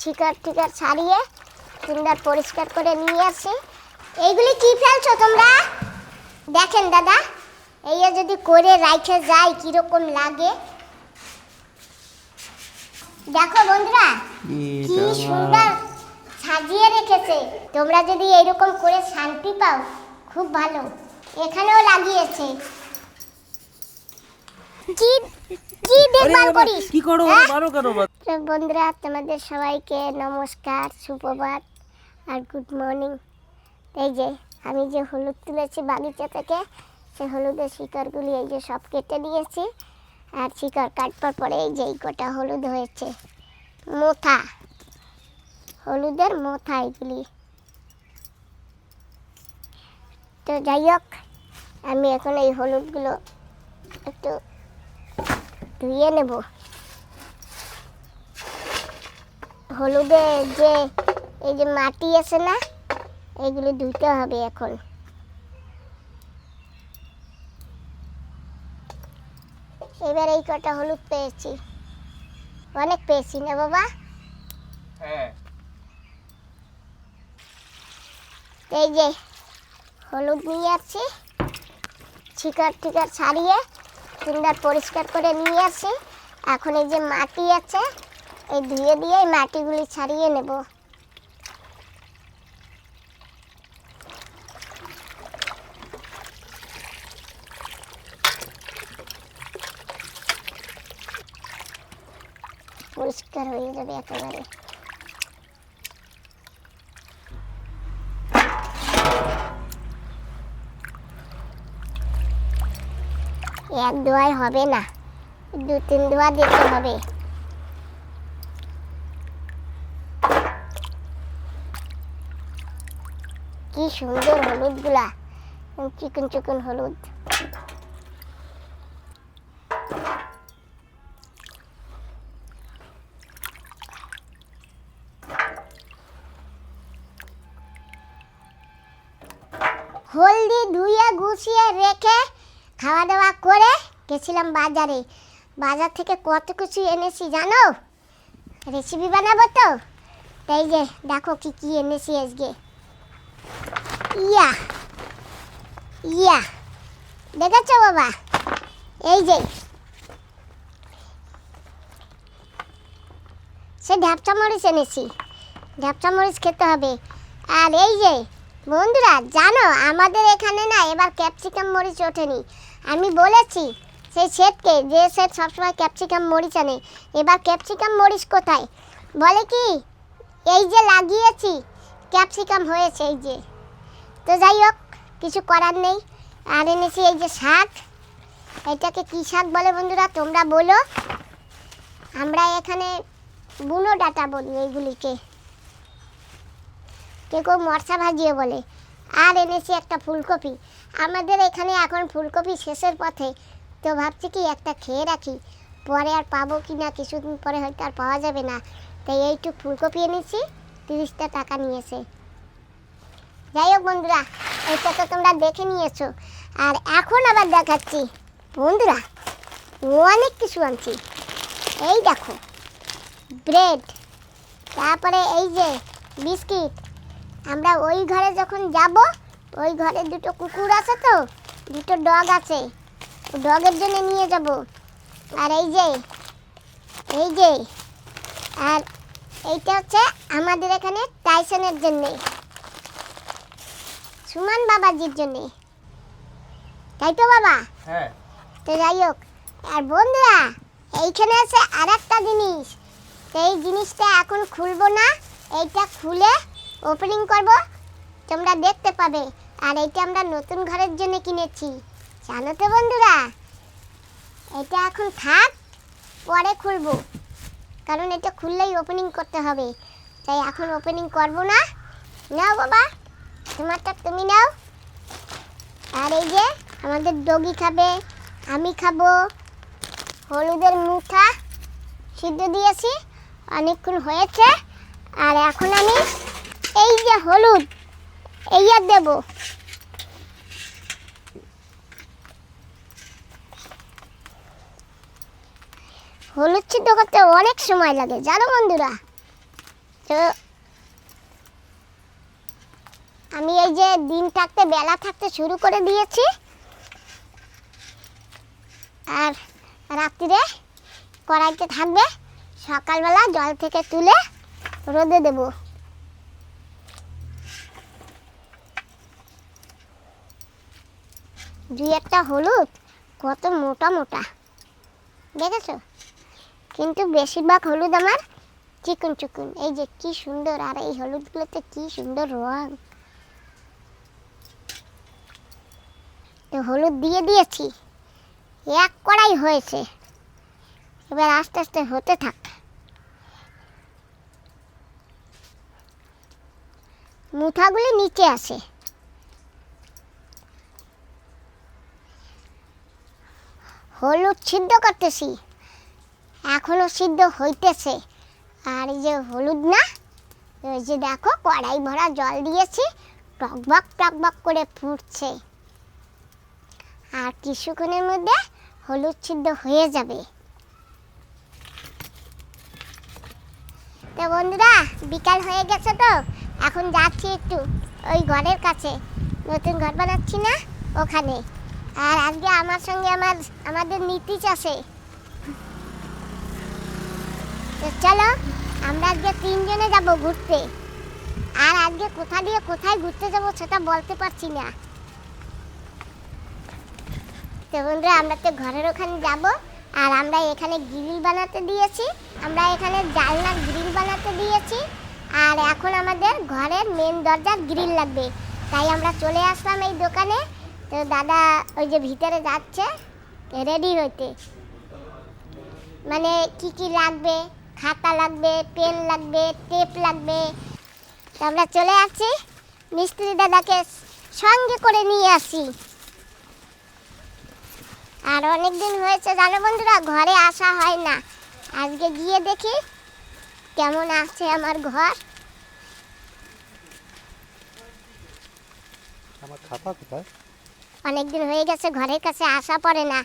শিকড় টিকড় ছাড়িয়ে সুন্দর পরিষ্কার করে নিয়ে আসি। এইগুলি কি ফেলছো তোমরা? দেখেন দাদা, এই যদি করে রাইখে যায় কিরকম লাগে। দেখো বন্ধুরা কি সুন্দর সাজিয়ে রেখেছে। তোমরা যদি এইরকম করে শান্তি পাও খুব ভালো। এখানেও লাগিয়েছে। কি কি দেখবার করিস? কি করো মারো কেন? বন্ধুরা তোমাদের সবাইকে নমস্কার, সুপ্রভাত আর গুড মর্নিং। এই যে আমি যে হলুদ তুলেছি বাগিচা থেকে, সেই হলুদের শিকড়গুলি এই যে সব কেটে দিয়েছি। আর শিকড় কাটবার পরে এই যে এই কটা হলুদ হয়েছে, মোথা, হলুদের মোথা এগুলি। তো যাই হোক, আমি এখন এই হলুদগুলো একটু ধুয়ে নেব। হলুদে যে এই যে মাটি আছে না, এগুলো ধুতে হবে এখন। এবার এই কটা হলুদ পেয়েছি, অনেক পেয়েছি না বাবা? হ্যাঁ। এই যে হলুদ নিয়ে আসছি, শিকড় টিকড় ছাড়িয়ে সুন্দর পরিষ্কার করে নিয়ে আসি। এখন এই যে মাটি আছে, এই ধুয়ে দিয়ে এই মাটিগুলি ছাড়িয়ে নেব। পরিষ্কার হয়ে যাবে একেবারে। এক ধোয়ায় হবে না, দু তিন ধোয়া দিতে হবে। কি সুন্দর হলুদগুলা, চিকন চিকন হলুদ। হলদি ধুয়ে গুছিয়ে রেখে খাওয়া দাওয়া করে গেছিলাম বাজারে। বাজার থেকে কত কিছু এনেছি জানো, রেসিপি বানাবো তো। তাই যে দেখো কি কি এনেছি আজকে। ইয়া ইয়া দেখেছো বাবা? এই যে সে ঢ্যাপচা মরিচ এনেছি, ঢ্যাপচা মরিচ খেতে হবে। আর এই যে বন্ধুরা জানো, আমাদের এখানে না এবার ক্যাপসিকাম মরিচ ওঠেনি। আমি বলেছি সেই সেটকে, যে সেট সবসময় ক্যাপসিকাম মরিচ আনে, এবার ক্যাপসিকাম মরিচ কোথায়? বলে কি এই যে লাগিয়েছি ক্যাপসিকাম হয়েছে এই যে। তো যাই হোক, কিছু করার নেই। আর এনেছি এই যে শাক, এটাকে কি শাক বলে বন্ধুরা তোমরা বলো? আমরা এখানে বুনো ডাঁটা বলি এইগুলিকে, কেউ মরচা ভাজিও বলে। আর এনেছি একটা ফুলকপি। আমাদের এখানে এখন ফুলকপি শেষের পথে, তো ভাবছি কি একটা খেয়ে রাখি, পরে আর পাবো কি না, কিছুদিন পরে হয়তো আর পাওয়া যাবে না। তাই এইটুক ফুলকপি এনেছি, 30টা টাকা নিয়েছে। যাই হোক বন্ধুরা, এটা তো তোমরা দেখে নিয়েছো। আর এখন আবার দেখাচ্ছি বন্ধুরা, অনেক কিছু আনছি। এই দেখো ব্রেড, তারপরে এই যে বিস্কিট। আমরা ওই ঘরে যখন যাব, ওই ঘরে দুটো কুকুর আছে, তো দুটো ডগ আছে, ডগের জন্য নিয়ে যাব। আর এই যে আর এইটা হচ্ছে আমাদের এখানে টাইসনের জন্যে, সুমান বাবাজির জন্যে, তাই তো বাবা? হ্যাঁ। তো যাই হোক, আর বন্ধুরা এইখানে আছে আর একটা জিনিস। এই জিনিসটা এখন খুলবো না, এইটা খুলে ওপেনিং করব, তোমরা দেখতে পাবে। আর এইটা আমরা নতুন ঘরের জন্য কিনেছি, জানো তো বন্ধুরা? এটা এখন থাক, পরে খুলবো, কারণ এটা খুললেই ওপেনিং করতে হবে। তাই এখন ওপেনিং করব না। নাও বাবা, তোমারটা তুমি নাও। আর এই যে আমাদের ডগি খাবে, আমি খাবো। হলুদের মুঠা সিদ্ধ দিয়েছি, অনেকক্ষণ হয়েছে। আর এখন আমি এই যে হলুদ এই আর দেব। হলুদ সিদ্ধ করতে অনেক সময় লাগে জানো বন্ধুরা। তো আমি এই যে দিন থাকতে বেলা থাকতে শুরু করে দিয়েছি, আর রাত্রিরে কড়াইতে থাকবে, সকালবেলা জল থেকে তুলে রোদে দেব। দুই একটা হলুদ কত মোটা মোটা দেখেছো, কিন্তু বেশিরভাগ হলুদ আমার চিকন চিকন। এই যে কি সুন্দর, আর এই হলুদগুলোতে কি সুন্দর রং। তো হলুদ দিয়ে দিয়েছি, এক কড়াই হয়েছে, এবার আস্তে আস্তে হতে থাক। মুঠাগুলি নিচে আসে। হলুদ সিদ্ধ করতেছি, এখনো সিদ্ধ হইতেছে। আর এই যে হলুদ না, ওই যে দেখো কড়াই ভরা জল দিয়েছি, টকবক করে ফুটছে। আর কিছুক্ষণের মধ্যে হলুদ সিদ্ধ হয়ে যাবে। তো বন্ধুরা, বিকাল হয়ে গেছে, তো এখন যাচ্ছি একটু ওই ঘরের কাছে, নতুন ঘর বানাচ্ছি না ওখানে। আর আজকে আমার সঙ্গে আমাদের নীতিশ আছে। তো চলো, আমরা আজকে 3 জনে যাব ঘুরতে। আর আজকে কোথা দিয়ে কোথায় ঘুরতে যাব সেটা বলতে পারছি না। তো বন্ধুরা, আমরা তো ঘরের ওখানে যাব, আর আমরা এখানে গ্রিল বানাতে দিয়েছি, আমরা এখানে জানলার গ্রিল বানাতে দিয়েছি। আর এখন আমাদের ঘরের মেন দরজার গ্রিল লাগবে, তাই আমরা চলে আসলাম এই দোকানে। তো দাদা ওই যে ভিতরে যাচ্ছে রেডি হইতে, মানে কি কি লাগবে, খাতা লাগবে, পেন লাগবে, টেপ লাগবে। তো আমরা চলে আসছি, মিস্ত্রি দাদাকে সঙ্গে করে নিয়ে আসি। আর অনেক দিন হয়েছে জানো বন্ধুরা, ঘরে আসা হয় না। আজকে গিয়ে দেখি কেমন আছে আমার ঘর। আমার খাতা কোথায়? অনেকদিন হয়ে গেছে ঘরের কাছে আসা পড়ে না,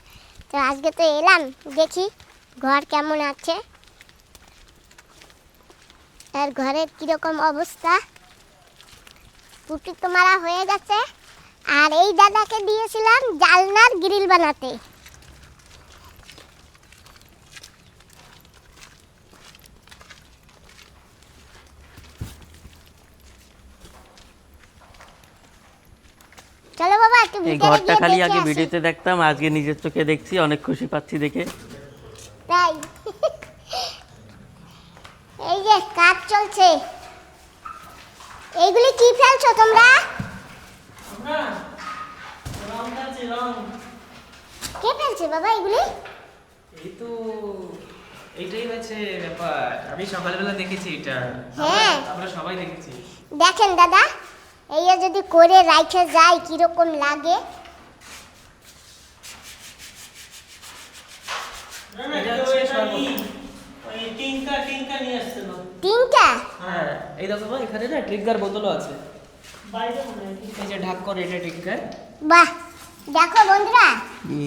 তো আজকে তো এলাম, দেখি ঘর কেমন আছে আর ঘরের কিরকম অবস্থা। পুটি তো মারা হয়ে গেছে, আর এই দাদাকে দিয়েছিলাম জানলার গ্রিল বানাতে। চলো বাবা, একটু এই ভিতরে ঘরটা গিয়ে খালি দেখে আগে আসি। ভিডিওতে দেখতাম, আজকে নিজের চোখে দেখছি, অনেক খুশি পাচ্ছি দেখে। তাই এই যে কাজ চলছে। এইগুলি কি ফেলছো তোমরা? কে ফেলছে বাবা এগুলি? এই তো এইটাই হচ্ছে ব্যাপার। আমি সকালবেলা দেখেছি এটা। হ্যাঁ। আমরা সবাই দেখেছি। দেখেন দাদা, এই যদি করে রাইখে যায় কিরকম লাগে। এটা হচ্ছে সর্ব- তিনটা? হ্যাঁ, এই দেখো ভাই, এখানে না ট্রিগার বোতলও আছে। এই যে ঢাকন, এটা ট্রিগার। বাহ, দেখো বন্ধুরা কি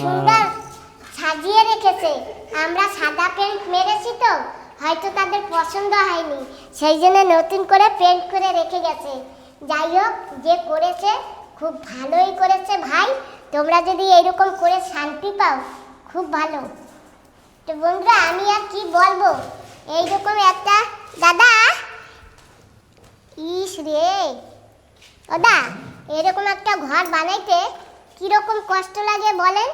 সুন্দর সাজিয়ে রেখেছে। আমরা সাদা পেন্ট মেরেছি, তো হয়তো তাদের পছন্দ হয়নি, সেই জন্য নতুন করে পেন্ট করে রেখে গেছে। যাই হোক, যে করেছে খুব ভালোই করেছে ভাই। তোমরা যদি এইরকম করে শান্তি পাও, খুব ভালো। তো বন্ধুরা, আমি আর কি বলবো, এইরকম একটা দাদা, ইস রে দাদা, এরকম একটা ঘর বানাইতে কিরকম কষ্ট লাগে বলেন।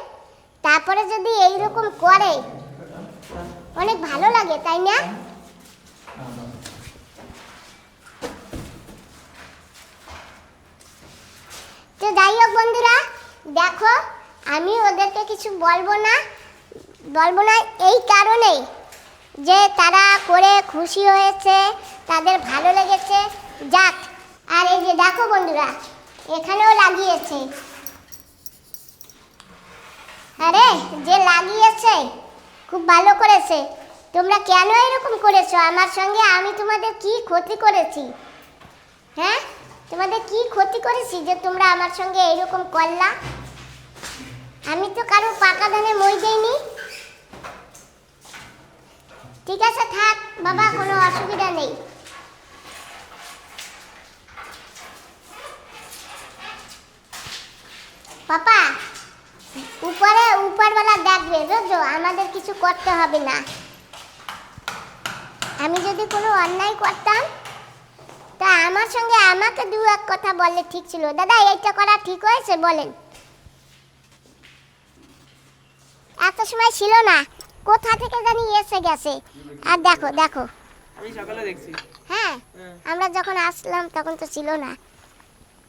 তারপরে যদি এইরকম করে, অনেক ভালো লাগে, তাই না? তো যাই হোক বন্ধুরা, দেখো আমি ওদেরকে কিছু বলবো না এই কারণে যে তারা করে খুশি হয়েছে, তাদের ভালো লেগেছে, যাক। আর এই যে দেখো বন্ধুরা, এখানেও লাগিয়েছে। আরে যে লাগিয়েছে খুব ভালো করেছে। তোমরা কেন এরকম করেছো আমার সঙ্গে? আমি তোমাদের কি ক্ষতি করেছি? হ্যাঁ, তোমাদের কি ক্ষতি করেছি যে তোমরা আমার সঙ্গে এরকম করলা? আমি তো কারো পাকা ধানে মই দেইনি। ঠিক আছে, থাক বাবা, কোনো অসুবিধা নেই। আমাদের কিছু করতে হবে না। আমি যদি কোনো অন্যায় করতাম তা আমার সঙ্গে আমাকে দু এক কথা বললে ঠিক ছিল। দাদা এইটা করা ঠিক হয়েছে বলেন? এত সময় ছিল না, কোথা থেকে জানি এসে গেছে। আর দেখো দেখো, আমি সকালে দেখছি। হ্যাঁ আমরা যখন আসলাম তখন তো ছিল না।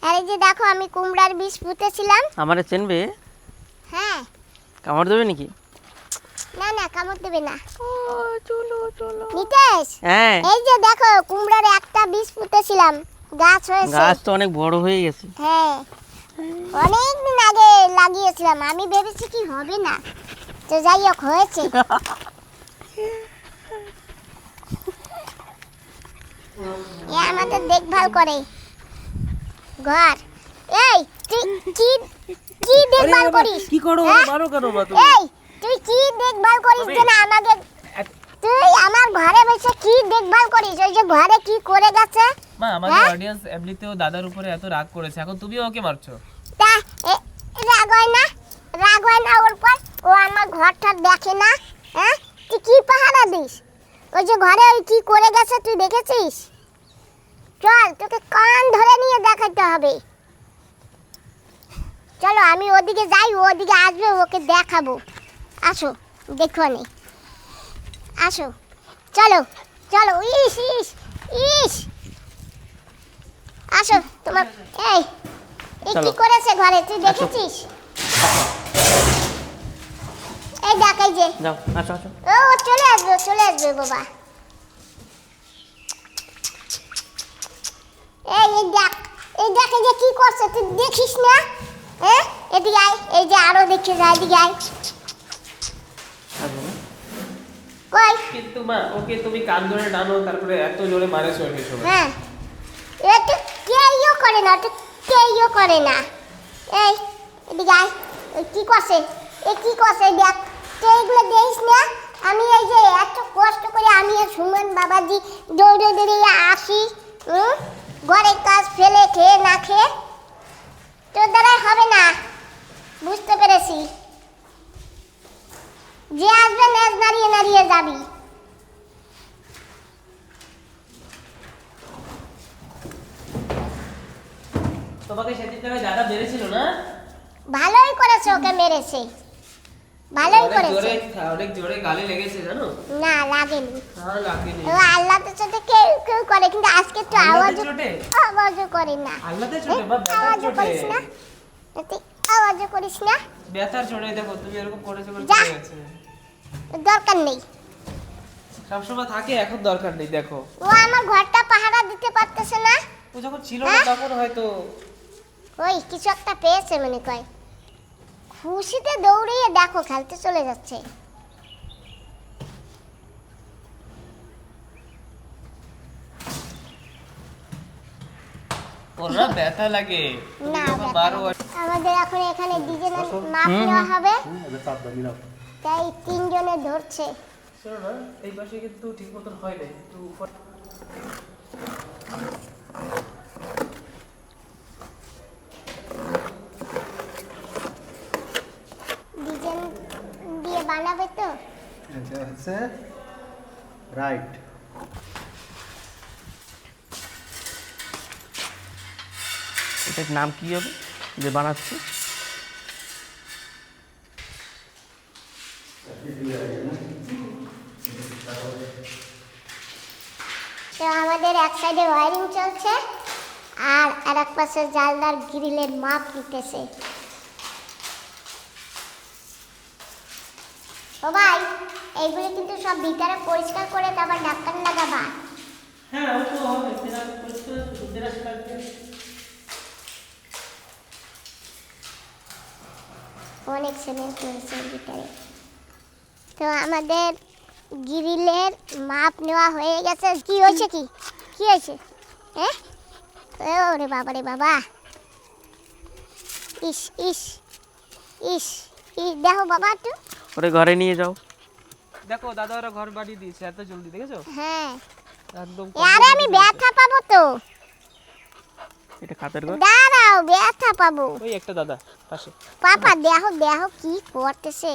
আর এই যে দেখো আমি কুমড়ার বীজ পুঁতেছিলাম। আমারে চেনবে? হ্যাঁ। কামড় দেবে নাকি? না না, কামড় দেবে না। চলো চলো। নিতেশ, হ্যাঁ, এই যে দেখো কুমড়ার একটা বীজ পুঁতেছিলাম, গাছ হয়েছে। গাছ তো অনেক বড় হয়ে গেছে। হ্যাঁ, অনেক দিন আগে লাগিয়েছিলাম, আমি ভেবেছি কি হবে না, তো যাই হোক হয়েছে। এ আমাদের দেখভাল করে ঘর। এই তুই কি কি দেখভাল করিস? কি করো? হ্যাঁ? মারো কেন মা তুমি? এই তুই কি দেখভাল করিস যে না আমাকে? তুই আমার ঘরে বসে কি দেখভাল করিস? ওই যে ঘরে কি করে গেছে? মা আমাদের হ্যাঁ? অডিয়েন্স এমনিতেও দাদার উপরে এত রাগ করেছে, এখন তুমিও ওকে মারছো। তা রাগ হয় না? রাগ হয় না ওর পর? ও আমার ঘরটা দেখে না? হ্যাঁ, তুই কি পাহারা দিস? ওই যে ঘরে ওই কি করে গেছে তুই দেখেছিস? চল তোকে কান ধরে নিয়ে দেখাতে হবে। চলো আমি ওদিকে যাই, ও ওদিকে আসবে, ওকে দেখাবো। আসো দেখো নি, আসো চলো চলো। ইস ইস ইস, আসো তোমার। এই এই কি চলো। করেছে ঘরে তুই দেখেছিস? এই দেখ এই যে, যাও, আসো আসো। ও চলে আসবে চলে আসবে বাবা। এই দেখ, এই দেখ এই যে কি করছে তুই দেখিস না? হ্যাঁ এদিকে আয়, এই যে আরো দেখে যা, এদিকে আয়। আসবো না? কই? কিন্তু মা ওকে তুমি কান ধরে টানো, তারপরে এত জোরে মারেছো ওকে সবাই। হ্যাঁ, এটা কেইও করে না, এটা কেইও করে না। এই এদিকে আয়, ওই কি করছে? এ কি করছে দেখ, তুই এগুলো দেখিস না? আমি এই যে এত কষ্ট করে আমি আর সুমন বাবাজি দৌড়ে দৌড়ে আসি, ঘরের কাজ ফেলে খেয়ে না খেয়ে। তোর দ্বারা হবে না, বুঝতে পেরেছি। যে আসবে নেজ নাড়িয়ে নাড়িয়ে যাবি। তোমাকে সেদিন থেকে দাদা মেরেছিল না? ভালোই করেছে, ওকে মেরেছে, ভালোই অনেক করেছে। জোরে, অনেক জোরে গালি লেগেছে জানো? না লাগেনি। হ্যাঁ লাগেনি। ও আল্লাহর চোটে কেউ কেউ করে, কিন্তু আজকে একটু আল্লাহর আওয়াজও চোটে? আওয়াজও করে না। আল্লাহর চোটে বা ব্যথার আওয়াজও চোটে? করিস না, তুই আওয়াজও করিস না, ব্যথার চোটে দেখো তুমি এরকম করেছো করে যা। চলে গেছে। দরকার নেই। সবসময় থাকে, এখন দরকার নেই দেখো। ও আমার ঘরটা পাহারা দিতে পারতেছে না। ও যখন ছিল না হ্যাঁ? তখন হয়তো। ওই কিছু একটা পেয়েছে মনে কয়, খুশিতে দৌড়িয়ে দেখো খেলতে চলে যাচ্ছে। ওর না ব্যথা লাগে, তুমি না যখন ব্যাপার মারো না। আমাদের এখন এখানে ডিজেনের মাপ নেওয়া হবে, তাই তিনজনে ধরছে। শোনো না, এই পাশে কিন্তু ঠিক মতন হয় না, একটু উপর। ডিজাইন দিয়ে বানাবে তো। এটা হচ্ছে রাইট। এটার নাম কি হবে যে বানাচ্ছি? তো আমাদের এক সাইডে ওয়ারিং চলছে আর আরেক পাশে জানলার গ্রিলের মাপ নিতেছে। ও ভাই, এইগুলো কিন্তু সব ভিতরে পরিষ্কার করে তারপর ঢাকন লাগাবা। হ্যাঁ ও তো হবে, সেটা পরিষ্কার সুন্দর লাগবে। অনেক সিমেন্ট রয়েছে এর ভিতরে। তো আমাদের গ্রিলের মাপ নেওয়া হয়ে গেছে। কি হয়েছে? কি কি হয়েছে? হ্যাঁ, ওরে বাবা রে বাবা, ইস ইস ইস ইস, দেখো বাবা একটু। ওরে ঘরে নিয়ে যাও। দেখো দাদা ওরা ঘর বাড়ি দিয়েছে এত জলদি, দেখেছো? হ্যাঁ, একদম। আরে আমি ব্যথা পাবো তো, এটা খাতের ঘর। দাঁড়াও ব্যথা পাবো। ওই একটা দাদা পাশে। পাপা দেখো দেখো কি করতেছে।